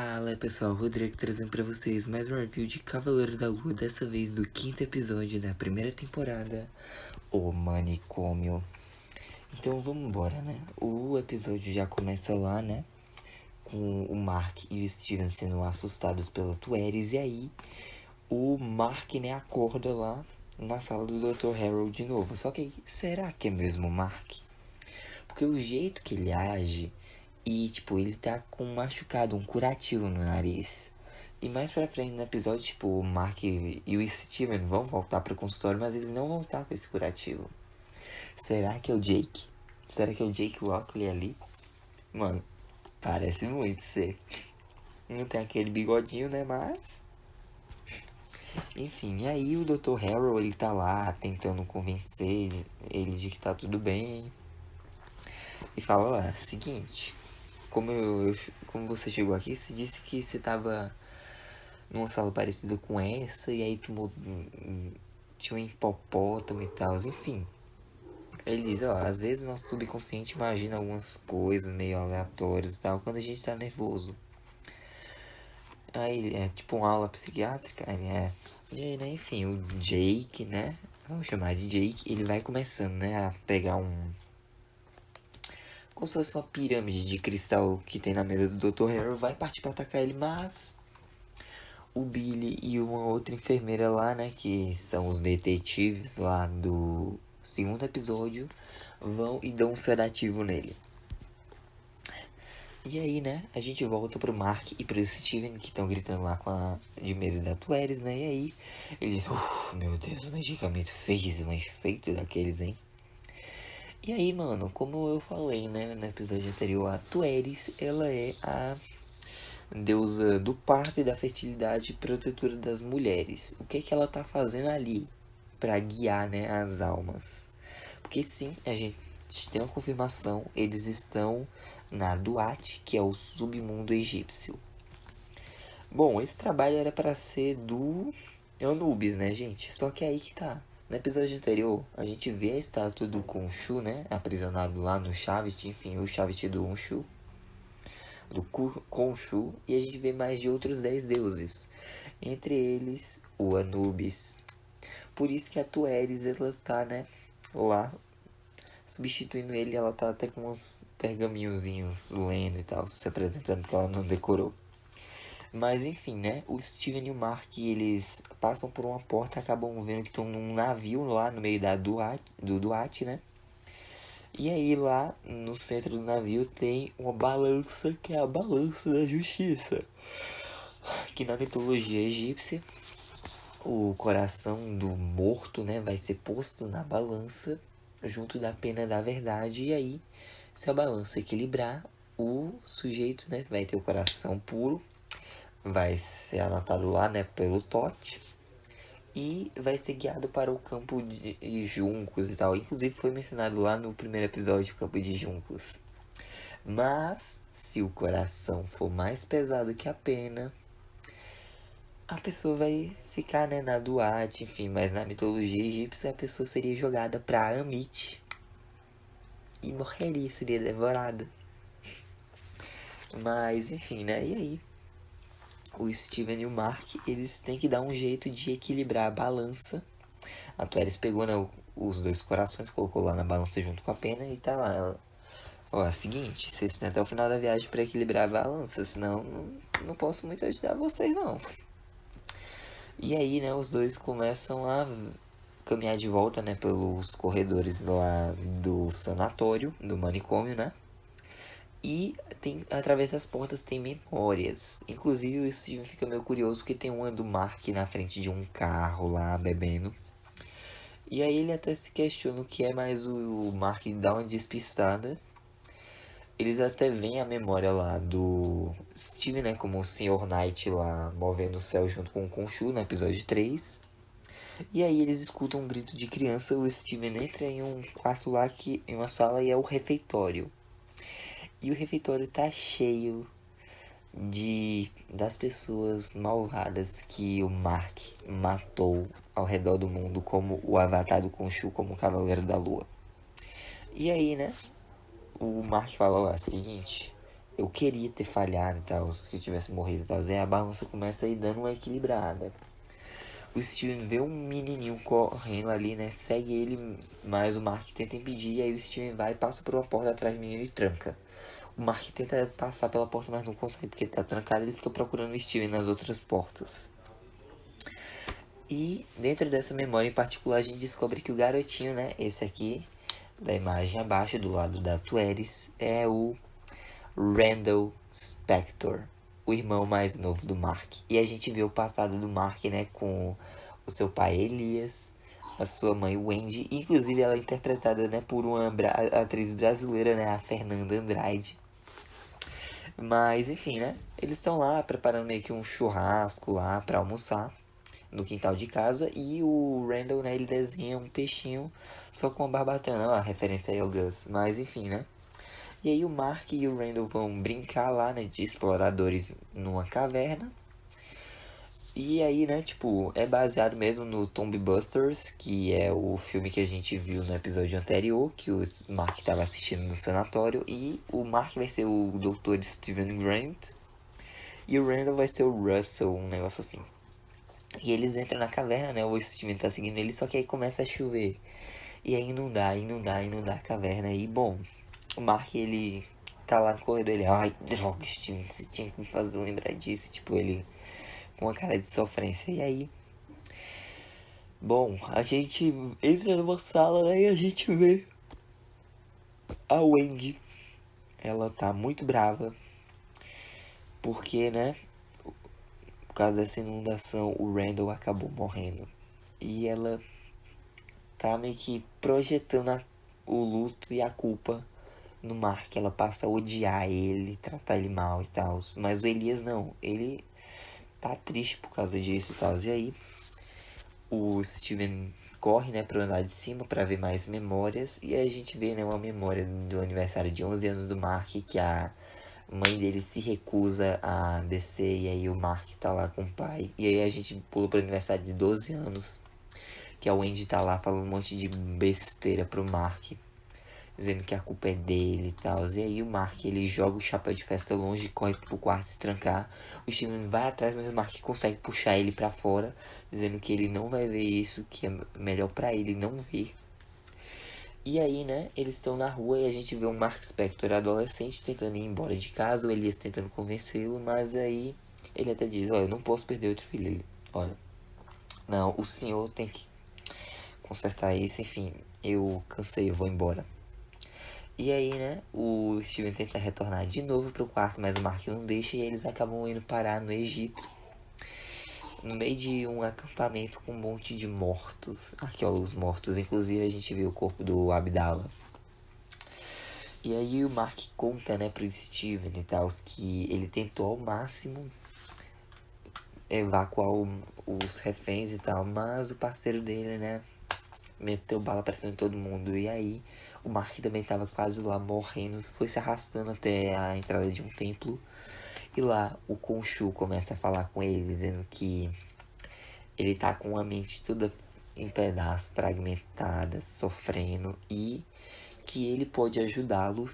Fala pessoal, Rodrigo trazendo pra vocês mais um review de Cavaleiro da Lua, dessa vez do quinto episódio da primeira temporada, O Manicômio. Então vamos embora, né? O episódio já começa lá, né? Com o Mark e o Steven sendo assustados pela Tueris, e aí o Mark, né, acorda lá na sala do Dr. Harold de novo. Só que será que é mesmo o Mark? Porque o jeito que ele age... E, tipo, ele tá com um machucado, um curativo no nariz. E mais pra frente no episódio, tipo, o Mark e o Steven vão voltar pro consultório, mas eles não vão estar com esse curativo. Será que é o Jake? Será que é o Jake Lockley ali? Mano, parece muito ser. Não tem aquele bigodinho, né, mas... Enfim, e aí o Dr. Harrow, ele tá lá tentando convencer ele de que tá tudo bem. E fala lá, seguinte... Como você chegou aqui, você disse que você tava numa sala parecida com essa, e aí tinha um hipopótamo e tal, enfim. Ele diz, ó, às vezes nosso subconsciente imagina algumas coisas meio aleatórias e tal, quando a gente tá nervoso. Aí é tipo uma aula psiquiátrica, E aí, né, enfim, o Jake, né, vamos chamar de Jake, ele vai começando, né, a pegar como se fosse uma pirâmide de cristal que tem na mesa do Dr. Harrow, vai partir pra atacar ele, mas o Billy e uma outra enfermeira lá, né, que são os detetives lá do segundo episódio, vão e dão um sedativo nele. E aí, né, a gente volta pro Mark e pro Steven, que estão gritando lá de medo da Tueris, né, e aí eles, meu Deus, o medicamento fez um efeito daqueles, hein. E aí, mano, como eu falei, né, no episódio anterior, a Tueris, ela é a deusa do parto e da fertilidade, protetora das mulheres. O que ela tá fazendo ali para guiar, né, as almas? Porque sim, a gente tem uma confirmação, eles estão na Duat, que é o submundo egípcio. Bom, esse trabalho era para ser do Anubis, né, gente? Só que aí que tá. No episódio anterior, a gente vê a estátua do Khonshu, né, aprisionado lá no Shavit, enfim, o Shavit do Khonshu. Khonshu, e a gente vê mais de outros 10 deuses, entre eles o Anubis. Por isso que a Tueris, ela tá, né, lá, substituindo ele, ela tá até com uns pergaminhozinhos lendo e tal, se apresentando porque ela não decorou. Mas enfim, né, o Steven e o Mark, eles passam por uma porta, acabam vendo que estão num navio lá no meio do Duat, né. E aí lá no centro do navio tem uma balança, que é a balança da justiça. Que na mitologia egípcia, o coração do morto, né, vai ser posto na balança junto da pena da verdade. E aí, se a balança equilibrar, o sujeito, né, vai ter o coração puro, vai ser anotado lá, né, pelo Tote, e vai ser guiado para o campo de juncos e tal. Inclusive foi mencionado lá no primeiro episódio, o campo de juncos. Mas se o coração for mais pesado que a pena, a pessoa vai ficar, né, na Duat, enfim. Mas na mitologia egípcia, a pessoa seria jogada pra Amit e morreria, seria devorada. Mas enfim, né, e aí o Steven e o Mark, eles têm que dar um jeito de equilibrar a balança. A Tueris pegou, né, os dois corações, colocou lá na balança junto com a pena e tá lá. Ela, ó, é o seguinte, vocês têm até o final da viagem pra equilibrar a balança, senão não posso muito ajudar vocês não. E aí, né, os dois começam a caminhar de volta, né, pelos corredores lá do sanatório, do manicômio, né? E através das portas tem memórias. Inclusive o Steven fica meio curioso porque tem uma do Mark na frente de um carro lá, bebendo. E aí ele até se questiona o que é, mas o Mark dá uma despistada. Eles até veem a memória lá do Steven, né, como o Sr. Knight lá movendo o céu junto com o Khonshu no episódio 3. E aí eles escutam um grito de criança, o Steven entra em um quarto lá, em uma sala, e é o refeitório. E o refeitório tá cheio das pessoas malvadas que o Mark matou ao redor do mundo, como o Avatar do Khonshu, como o Cavaleiro da Lua. E aí, né, o Mark fala, ó, seguinte, eu queria ter falhado e tal, que eu tivesse morrido e tal. E a balança começa a ir dando uma equilibrada. O Steven vê um menininho correndo ali, né? Segue ele, mas o Mark tenta impedir. E aí o Steven vai e passa por uma porta atrás do menino e tranca. O Mark tenta passar pela porta, mas não consegue porque tá trancado. Ele fica procurando o Steven nas outras portas. E dentro dessa memória em particular, a gente descobre que o garotinho, né? Esse aqui, da imagem abaixo, do lado da Tueris, é o Randall Spector, o irmão mais novo do Mark. E a gente vê o passado do Mark, né, com o seu pai Elias, a sua mãe Wendy, inclusive ela é interpretada, né, por uma atriz brasileira, né, a Fernanda Andrade. Mas enfim, né, eles estão lá preparando meio que um churrasco lá para almoçar no quintal de casa e o Randall, né, ele desenha um peixinho só com uma barbatana, a referência aí ao Gus, mas enfim, né. E aí o Mark e o Randall vão brincar lá, né, de exploradores numa caverna. E aí, né, tipo, é baseado mesmo no Tomb Busters, que é o filme que a gente viu no episódio anterior, que o Mark estava assistindo no sanatório. E o Mark vai ser o Dr. Steven Grant e o Randall vai ser o Russell, um negócio assim. E eles entram na caverna, né, o Steven tá seguindo ele, só que aí começa a chover. E aí inundar a caverna. E bom, o Mark, ele tá lá no corredor, ele, ai, droga, Steven, você tinha que me fazer lembrar disso. Tipo, ele com uma cara de sofrência. E aí, bom, a gente entra numa sala, né, e a gente vê a Wendy. Ela tá muito brava, porque, né, por causa dessa inundação, o Randall acabou morrendo. E ela tá meio que projetando o luto e a culpa no Mark. Ela passa a odiar ele, tratar ele mal e tal. Mas o Elias não, ele tá triste por causa disso e tal. E aí, o Steven corre, né, pro andar de cima para ver mais memórias. E aí a gente vê, né, uma memória do aniversário de 11 anos do Mark, que a mãe dele se recusa a descer. E aí o Mark tá lá com o pai. E aí a gente pula pro aniversário de 12 anos, que a Wendy tá lá falando um monte de besteira pro Mark, dizendo que a culpa é dele e tal. E aí o Mark, ele joga o chapéu de festa longe, corre pro quarto se trancar. O Steven vai atrás, mas o Mark consegue puxar ele pra fora, dizendo que ele não vai ver isso, que é melhor pra ele não ver. E aí, né, eles estão na rua e a gente vê um Mark Spector adolescente tentando ir embora de casa, o Elias tentando convencê-lo, mas aí ele até diz, olha, eu não posso perder outro filho. Ele, olha, não, o senhor tem que consertar isso, enfim, eu cansei, eu vou embora. E aí, né, o Steven tenta retornar de novo pro quarto, mas o Mark não deixa e eles acabam indo parar no Egito, no meio de um acampamento com um monte de mortos, arqueólogos mortos. Inclusive a gente viu o corpo do Abdallah. E aí o Mark conta, né, pro Steven e tal, que ele tentou ao máximo evacuar os reféns e tal, mas o parceiro dele, né, meteu bala pra cima de todo mundo. E aí o Mark também tava quase lá morrendo, foi se arrastando até a entrada de um templo. E lá o Khonshu começa a falar com ele, dizendo que ele tá com a mente toda em pedaços, fragmentada, sofrendo, e que ele pode ajudá-lo,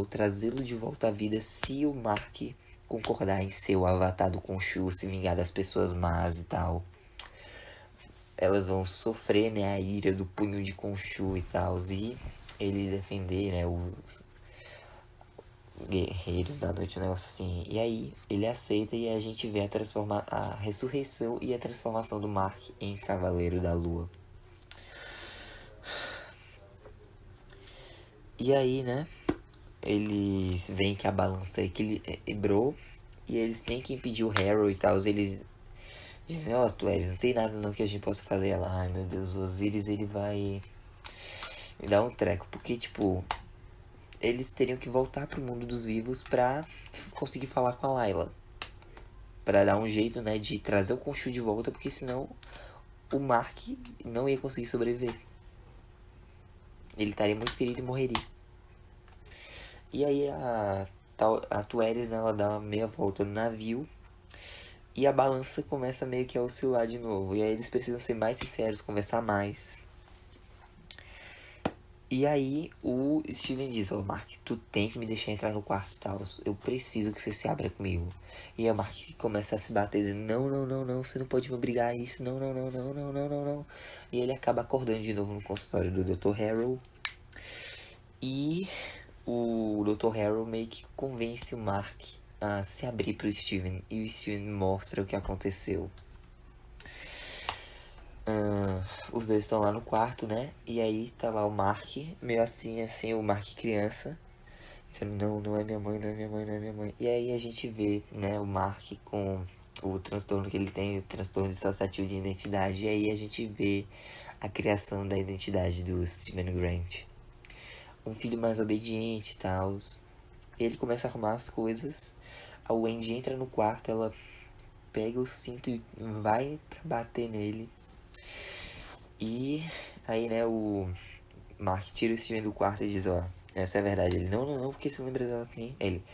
trazê-lo de volta à vida se o Mark concordar em ser o avatar do Khonshu, se vingar das pessoas más e tal. Elas vão sofrer, né, a ira do punho de Khonshu e tal, e ele defender, né, os guerreiros da noite, um negócio assim. E aí ele aceita e a gente vê a ressurreição e a transformação do Mark em Cavaleiro da Lua. E aí, né, eles veem que a balança equilibrou e eles têm que impedir o Harrow e tal. Eles dizem, ó, Tueris, não tem nada não que a gente possa fazer. Ela, ai meu Deus, o Osiris, ele vai me dar um treco. Porque, tipo, eles teriam que voltar pro mundo dos vivos pra conseguir falar com a Layla. Pra dar um jeito, né, de trazer o Khonshu de volta, porque senão o Mark não ia conseguir sobreviver. Ele estaria muito ferido e morreria. E aí a Tueris, né, ela dá uma meia volta no navio e a balança começa meio que a oscilar de novo. E aí eles precisam ser mais sinceros, conversar mais. E aí o Steven diz, ó, Mark, tu tem que me deixar entrar no quarto e tal. Eu preciso que você se abra comigo. E a Mark começa a se bater, dizendo, não, não, não, não, você não pode me obrigar a isso, não, não, não, não, não, não, não, não. E ele acaba acordando de novo no consultório do Dr. Harrow. E o Dr. Harrow meio que convence o Mark a se abrir pro Steven. E o Steven mostra o que aconteceu. Os dois estão lá no quarto, né? E aí tá lá o Mark, meio assim, o Mark criança, dizendo, não, não é minha mãe, não é minha mãe, não é minha mãe. E aí a gente vê, né, o Mark com o transtorno que ele tem, o transtorno dissociativo de identidade. E aí a gente vê a criação da identidade do Steven Grant. Um filho mais obediente e tal. Ele começa a arrumar as coisas. A Wendy entra no quarto, ela pega o cinto e vai pra bater nele. E aí, né, o Mark tira o Steven do quarto e diz, ó, essa é a verdade. Ele, não, não, não, porque você lembra dela assim? Ele,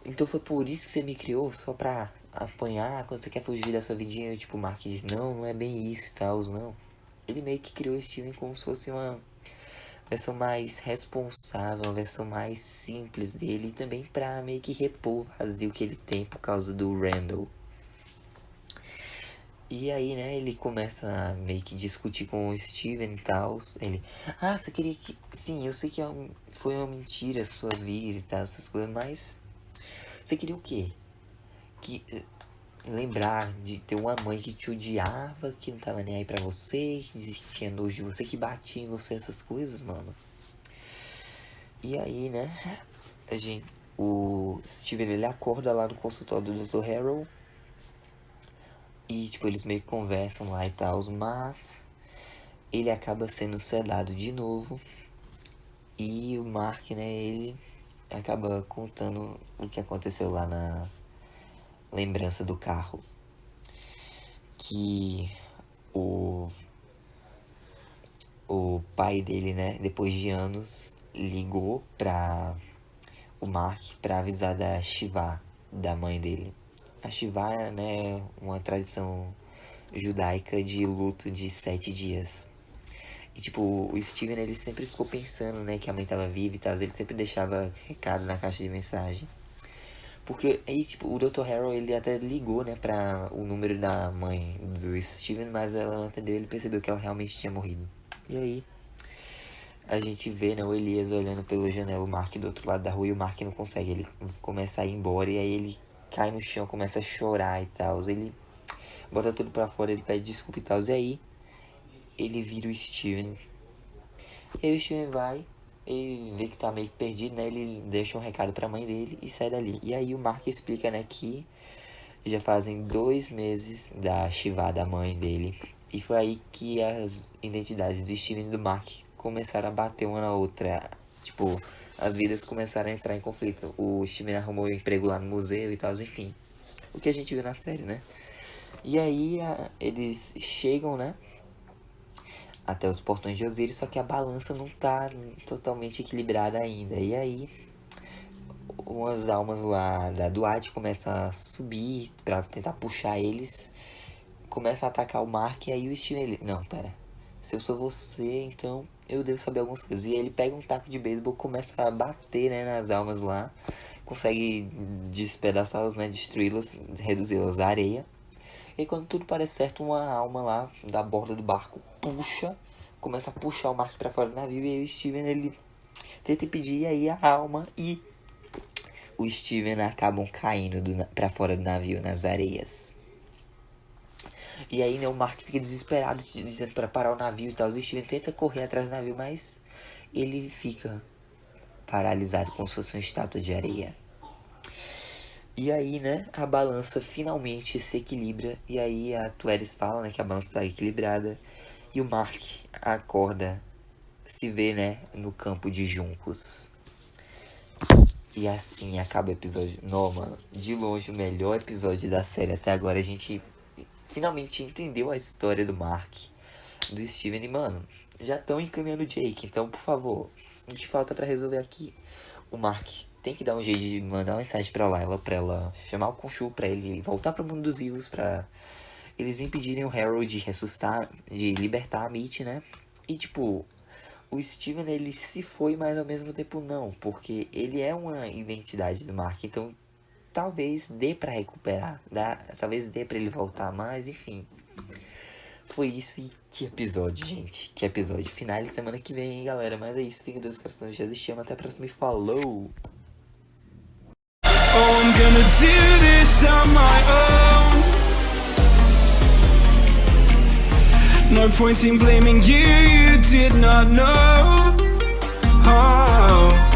então foi por isso que você me criou? Só pra apanhar quando você quer fugir da sua vidinha? E, tipo, o Mark diz, não, não é bem isso e tal, não. Ele meio que criou o Steven como se fosse uma versão mais responsável, uma versão mais simples dele. E também pra meio que repor o vazio que ele tem por causa do Randall. E aí, né, ele começa a meio que discutir com o Steven e tal. Ele, você queria que. Sim, eu sei que foi uma mentira a sua vida e tal, essas coisas, mas. Você queria o quê? Que. Lembrar de ter uma mãe que te odiava, que não tava nem aí pra você, que tinha nojo de você, que batia em você, essas coisas, mano. E aí, né, o Steven ele acorda lá no consultório do Dr. Harrow. E, tipo, eles meio que conversam lá e tal, mas ele acaba sendo sedado de novo. E o Mark, né, ele acaba contando o que aconteceu lá na lembrança do carro. Que o, o pai dele, né, depois de anos, ligou pra o Mark pra avisar da Shiva, da mãe dele. A Shiva, né, é uma tradição judaica de luto de 7 dias. E, tipo, o Steven, ele sempre ficou pensando, né, que a mãe tava viva e tal. Ele sempre deixava recado na caixa de mensagem. Porque aí, tipo, o Dr. Harrow, ele até ligou, né, pra o número da mãe do Steven, mas ela não atendeu, ele percebeu que ela realmente tinha morrido. E aí, a gente vê, né, o Elias olhando pela janela, o Mark do outro lado da rua, e o Mark não consegue. Ele começa a ir embora, e aí ele cai no chão, começa a chorar e tal. Ele bota tudo pra fora, ele pede desculpa e tal. E aí, ele vira o Steven. E aí o Steven vai, ele vê que tá meio que perdido, né? Ele deixa um recado pra mãe dele e sai dali. E aí o Mark explica, né, que já fazem 2 meses da Shiva, da mãe dele. E foi aí que as identidades do Steven e do Mark começaram a bater uma na outra. Tipo, as vidas começaram a entrar em conflito. O Steven arrumou um emprego lá no museu e tal, enfim. O que a gente viu na série, né? E aí eles chegam, né, até os portões de Osiris, só que a balança não tá totalmente equilibrada ainda. E aí, umas almas lá da Duarte começam a subir pra tentar puxar eles, começam a atacar o Mark, e aí o Steven, ele, não, pera, se eu sou você, então eu devo saber algumas coisas. E ele pega um taco de beisebol, começa a bater, né, nas almas lá, consegue despedaçá-las, né, destruí-las, reduzi-las à areia. E quando tudo parece certo, uma alma lá da borda do barco puxa, começa a puxar o Mark pra fora do navio. E aí o Steven, ele tenta impedir, e aí a alma e o Steven acabam caindo pra fora do navio, nas areias. E aí, né, o Mark fica desesperado, dizendo pra parar o navio e tal. O Steven tenta correr atrás do navio, mas ele fica paralisado como se fosse uma estátua de areia. E aí, né, a balança finalmente se equilibra. E aí a Tueris fala, né, que a balança está equilibrada. E o Mark acorda, se vê, né, no campo de juncos. E assim acaba o episódio. Não, mano, de longe o melhor episódio da série até agora. A gente finalmente entendeu a história do Mark, do Steven. E, mano, já estão encaminhando o Jake. Então, por favor, o que falta pra resolver aqui? O Mark tem que dar um jeito de mandar uma mensagem pra Layla, pra ela chamar o Khonshu, pra ele voltar pro mundo dos vivos, pra eles impedirem o Harold de ressuscitar, de libertar a Mitty, né? E, tipo, o Steven ele se foi, mas ao mesmo tempo não, porque ele é uma identidade do Mark, então talvez dê pra recuperar, talvez dê pra ele voltar, mas enfim. Foi isso e que episódio, gente. Que episódio. Final de semana que vem, hein, galera. Mas é isso. Fiquem Deus, coração. Jesus te ama. Até a próxima e falou! Oh, I'm gonna do this on my own. No point in blaming you, you did not know. Oh.